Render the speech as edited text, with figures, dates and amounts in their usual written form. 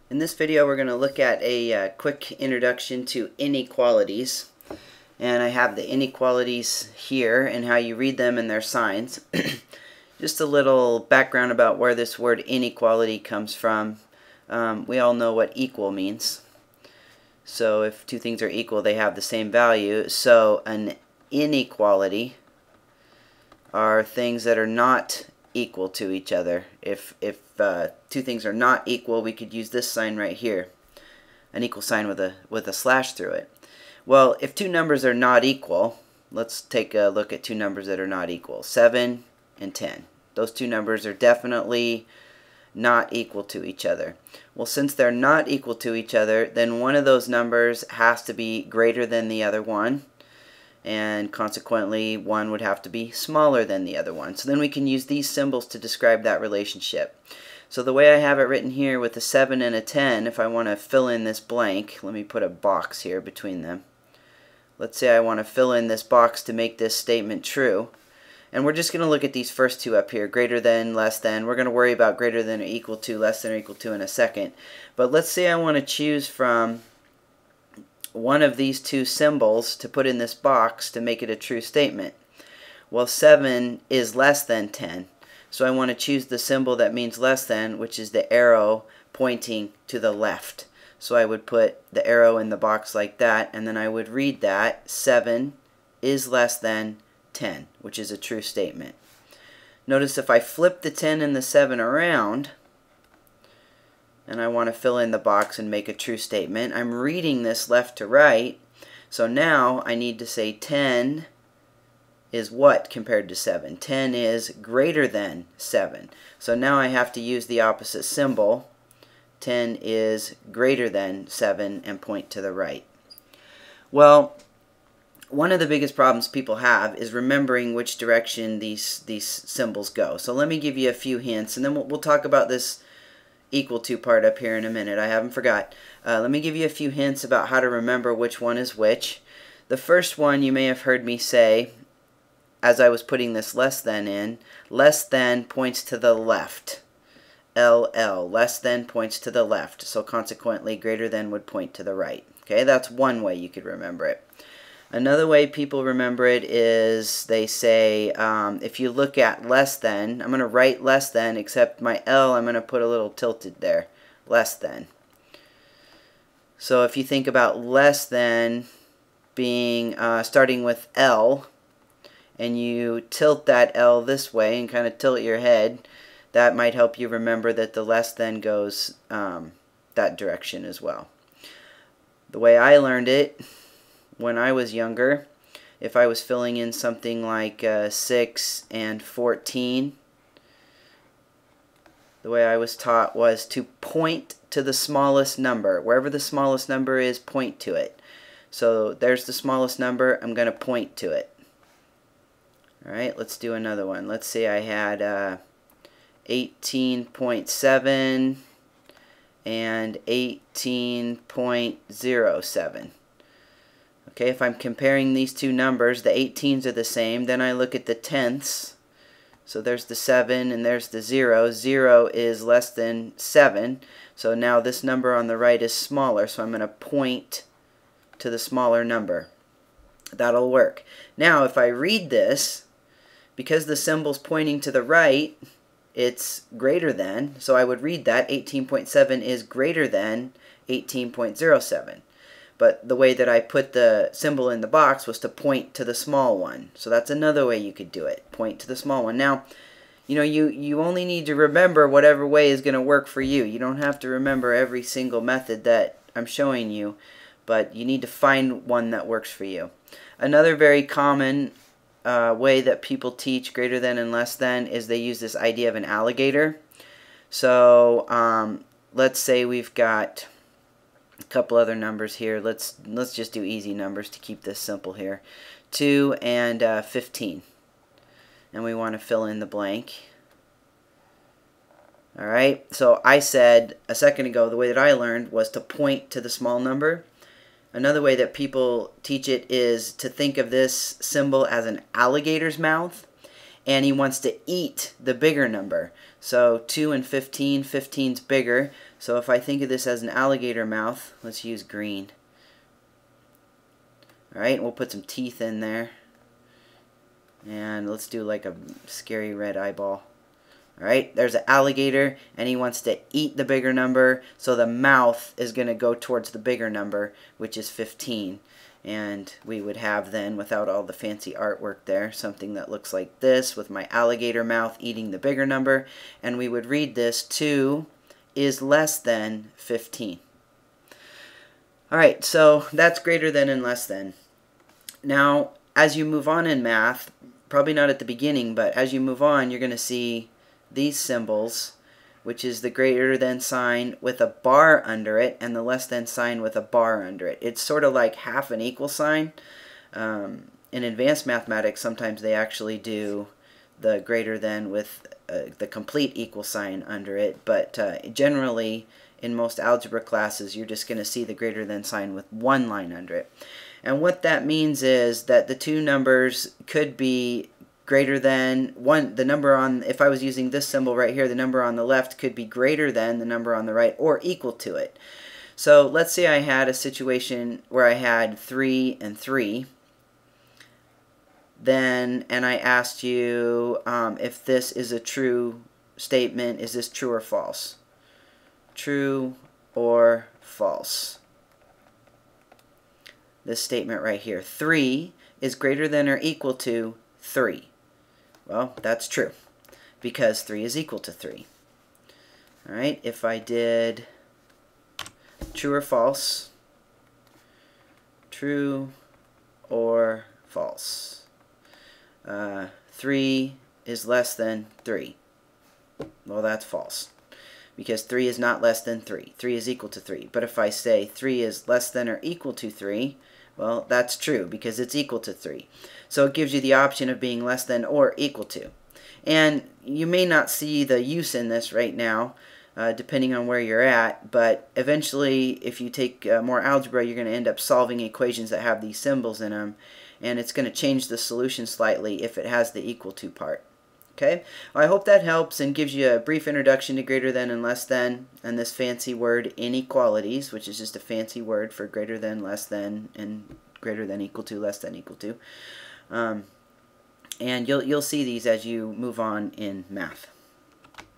In this video we're going to look at a quick introduction to inequalities, and I have the inequalities here and how you read them and their signs. Just a little background about where this word inequality comes from. We all know what equal means. So if two things are equal, they have the same value. So an inequality are things that are not equal to each other. If two things are not equal, we could use this sign right here, an equal sign with a slash through it. Well, if two numbers are not equal, let's take a look at two numbers that are not equal. 7 and 10. Those two numbers are definitely not equal to each other. Well, since they're not equal to each other, then one of those numbers has to be greater than the other one, and consequently one would have to be smaller than the other one. So then we can use these symbols to describe that relationship. So the way I have it written here with a 7 and a 10, if I want to fill in this blank, let me put a box here between them. Let's say I want to fill in this box to make this statement true. And we're just going to look at these first two up here, greater than, less than. We're going to worry about greater than or equal to, less than or equal to in a second. But let's say I want to choose from one of these two symbols to put in this box to make it a true statement. Well, 7 is less than 10. So I want to choose the symbol that means less than, which is the arrow pointing to the left. So I would put the arrow in the box like that, and then I would read that 7 is less than 10, which is a true statement. Notice if I flip the 10 and the 7 around, and I want to fill in the box and make a true statement, I'm reading this left to right. So now I need to say 10 is what compared to 7? 10 is greater than 7. So now I have to use the opposite symbol. 10 is greater than 7 and point to the right. Well, one of the biggest problems people have is remembering which direction these symbols go. So let me give you a few hints, and then we'll talk about this equal to part up here in a minute. I haven't forgot. Let me give you a few hints about how to remember which one is which. The first one you may have heard me say as I was putting this less than in. Less than points to the left. LL. Less than points to the left. So consequently greater than would point to the right. Okay, that's one way you could remember it. Another way people remember it is they say, if you look at less than, I'm going to write less than, except my L I'm going to put a little tilted there. Less than. So if you think about less than being starting with L, and you tilt that L this way and kind of tilt your head, that might help you remember that the less than goes that direction as well. The way I learned it when I was younger, if I was filling in something like 6 and 14, the way I was taught was to point to the smallest number. Wherever the smallest number is, point to it. So there's the smallest number, I'm going to point to it. Alright, let's do another one. Let's say I had 18.7 and 18.07. Okay, if I'm comparing these two numbers, the 18s are the same. Then I look at the tenths. So there's the 7 and there's the 0. 0 is less than 7. So now this number on the right is smaller. So I'm going to point to the smaller number. That'll work. Now if I read this, because the symbol's pointing to the right, it's greater than. So I would read that 18.7 is greater than 18.07. But the way that I put the symbol in the box was to point to the small one. So that's another way you could do it. Point to the small one. Now, you know, you only need to remember whatever way is going to work for you. You don't have to remember every single method that I'm showing you, but you need to find one that works for you. Another very common way that people teach greater than and less than is they use this idea of an alligator. So let's say we've got a couple other numbers here. Let's just do easy numbers to keep this simple here. 2 and 15. And we want to fill in the blank. Alright, so I said a second ago the way that I learned was to point to the small number. Another way that people teach it is to think of this symbol as an alligator's mouth, and he wants to eat the bigger number. So 2 and 15, 15's bigger. So if I think of this as an alligator mouth, let's use green. Alright, we'll put some teeth in there. And let's do like a scary red eyeball. Alright, there's an alligator, and he wants to eat the bigger number, so the mouth is going to go towards the bigger number, which is 15. And we would have then, without all the fancy artwork there, something that looks like this, with my alligator mouth eating the bigger number, and we would read this, 2 is less than 15. Alright, so that's greater than and less than. Now, as you move on in math, probably not at the beginning, but as you move on, you're going to see these symbols, which is the greater than sign with a bar under it and the less than sign with a bar under it. It's sort of like half an equal sign. In advanced mathematics, sometimes they actually do the greater than with the complete equal sign under it, but generally in most algebra classes you're just going to see the greater than sign with one line under it. And what that means is that the two numbers could be greater than one. The number on, if I was using this symbol right here, the number on the left could be greater than the number on the right or equal to it. So let's say I had a situation where I had 3 and 3. Then, and I asked you if this is a true statement, is this true or false? True or false? This statement right here, 3 is greater than or equal to 3. Well, that's true, because 3 is equal to 3. Alright, if I did true or false, true or false, 3 is less than 3. Well, that's false, because 3 is not less than 3. 3 is equal to 3. But if I say 3 is less than or equal to 3, well, that's true, because it's equal to 3. So it gives you the option of being less than or equal to. And you may not see the use in this right now, depending on where you're at, but eventually, if you take more algebra, you're going to end up solving equations that have these symbols in them, and it's going to change the solution slightly if it has the equal to part. Okay, well, I hope that helps and gives you a brief introduction to greater than and less than, and this fancy word inequalities, which is just a fancy word for greater than, less than, and greater than, equal to, less than, equal to. And you'll see these as you move on in math.